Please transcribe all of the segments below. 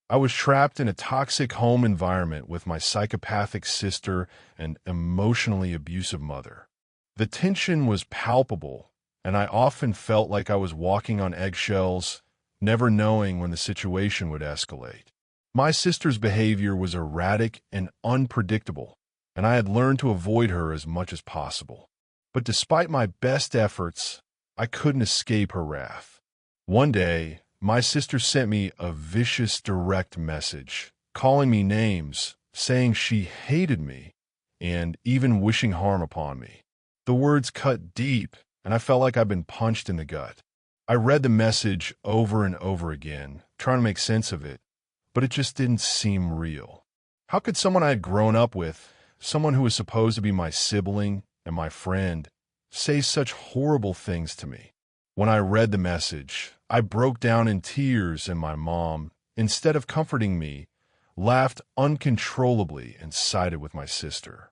I was trapped in a toxic home environment with my psychopathic sister and emotionally abusive mother. The tension was palpable, and I often felt like I was walking on eggshells, never knowing when the situation would escalate. My sister's behavior was erratic and unpredictable, and I had learned to avoid her as much as possible. But despite my best efforts, I couldn't escape her wrath. One day, my sister sent me a vicious direct message, calling me names, saying she hated me, and even wishing harm upon me. The words cut deep, and I felt like I'd been punched in the gut. I read the message over and over again, trying to make sense of it, but it just didn't seem real. How could someone I had grown up with, someone who was supposed to be my sibling and my friend, say such horrible things to me? When I read the message, I broke down in tears, and my mom, instead of comforting me, laughed uncontrollably and sided with my sister.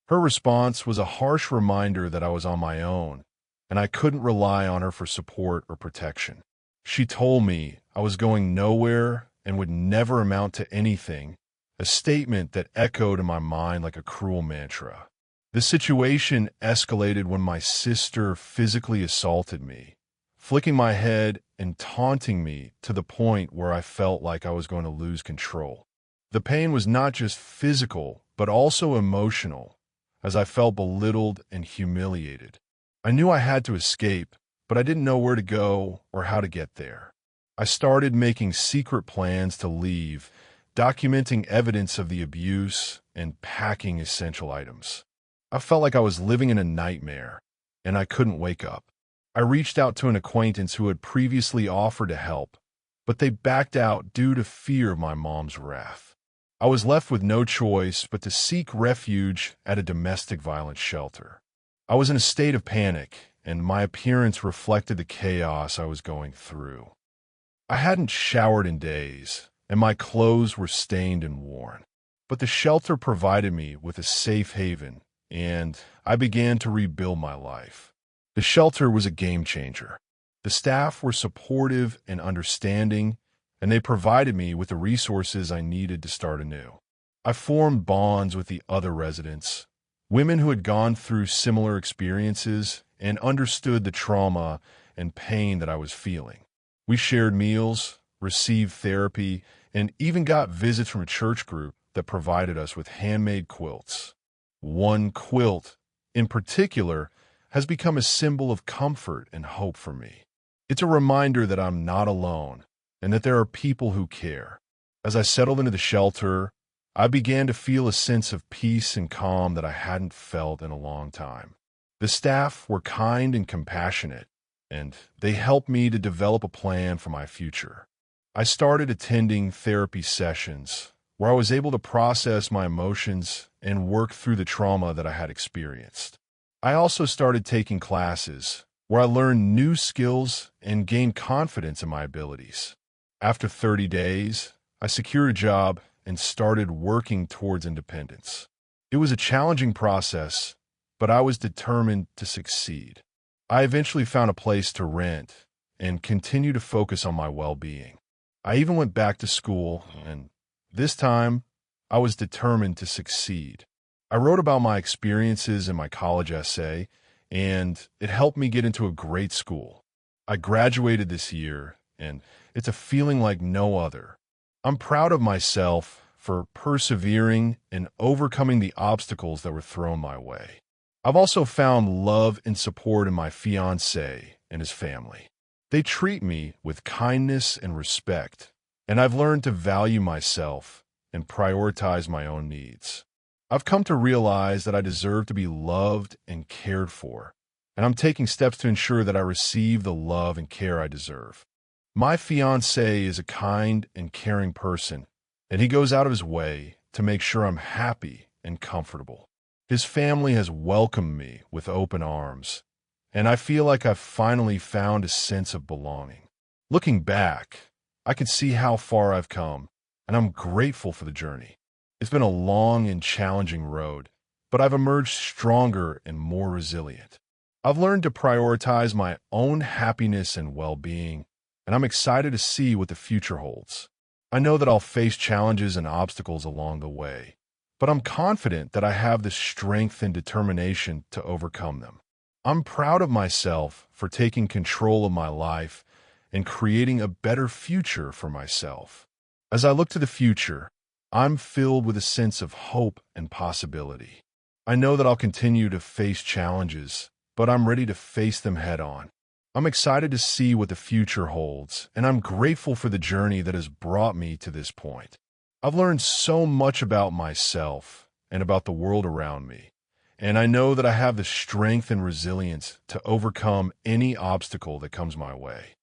Her response was a harsh reminder that I was on my own, and I couldn't rely on her for support or protection. She told me I was going nowhere and would never amount to anything, a statement that echoed in my mind like a cruel mantra. The situation escalated when my sister physically assaulted me, flicking my head and taunting me to the point where I felt like I was going to lose control. The pain was not just physical, but also emotional, as I felt belittled and humiliated. I knew I had to escape, but I didn't know where to go or how to get there. I started making secret plans to leave, documenting evidence of the abuse and packing essential items. I felt like I was living in a nightmare, and I couldn't wake up. I reached out to an acquaintance who had previously offered to help, but they backed out due to fear of my mom's wrath. I was left with no choice but to seek refuge at a domestic violence shelter. I was in a state of panic, and my appearance reflected the chaos I was going through. I hadn't showered in days, and my clothes were stained and worn. But the shelter provided me with a safe haven, and I began to rebuild my life. The shelter was a game changer. The staff were supportive and understanding, and they provided me with the resources I needed to start anew. I formed bonds with the other residents, women who had gone through similar experiences and understood the trauma and pain that I was feeling. We shared meals, received therapy, and even got visits from a church group that provided us with handmade quilts. One quilt, in particular, has become a symbol of comfort and hope for me. It's a reminder that I'm not alone and that there are people who care. As I settled into the shelter, I began to feel a sense of peace and calm that I hadn't felt in a long time. The staff were kind and compassionate, and they helped me to develop a plan for my future. I started attending therapy sessions where I was able to process my emotions and work through the trauma that I had experienced. I also started taking classes where I learned new skills and gained confidence in my abilities. After 30 days, I secured a job and started working towards independence. It was a challenging process, but I was determined to succeed. I eventually found a place to rent and continued to focus on my well-being. I even went back to school, and this time, I was determined to succeed. I wrote about my experiences in my college essay, and it helped me get into a great school. I graduated this year, and it's a feeling like no other. I'm proud of myself for persevering and overcoming the obstacles that were thrown my way. I've also found love and support in my fiancé and his family. They treat me with kindness and respect, and I've learned to value myself and prioritize my own needs. I've come to realize that I deserve to be loved and cared for, and I'm taking steps to ensure that I receive the love and care I deserve. My fiancé is a kind and caring person, and he goes out of his way to make sure I'm happy and comfortable. His family has welcomed me with open arms, and I feel like I've finally found a sense of belonging. Looking back, I can see how far I've come, and I'm grateful for the journey. It's been a long and challenging road, but I've emerged stronger and more resilient. I've learned to prioritize my own happiness and well-being, and I'm excited to see what the future holds. I know that I'll face challenges and obstacles along the way, but I'm confident that I have the strength and determination to overcome them. I'm proud of myself for taking control of my life and creating a better future for myself. As I look to the future, I'm filled with a sense of hope and possibility. I know that I'll continue to face challenges, but I'm ready to face them head on. I'm excited to see what the future holds, and I'm grateful for the journey that has brought me to this point. I've learned so much about myself and about the world around me, and I know that I have the strength and resilience to overcome any obstacle that comes my way.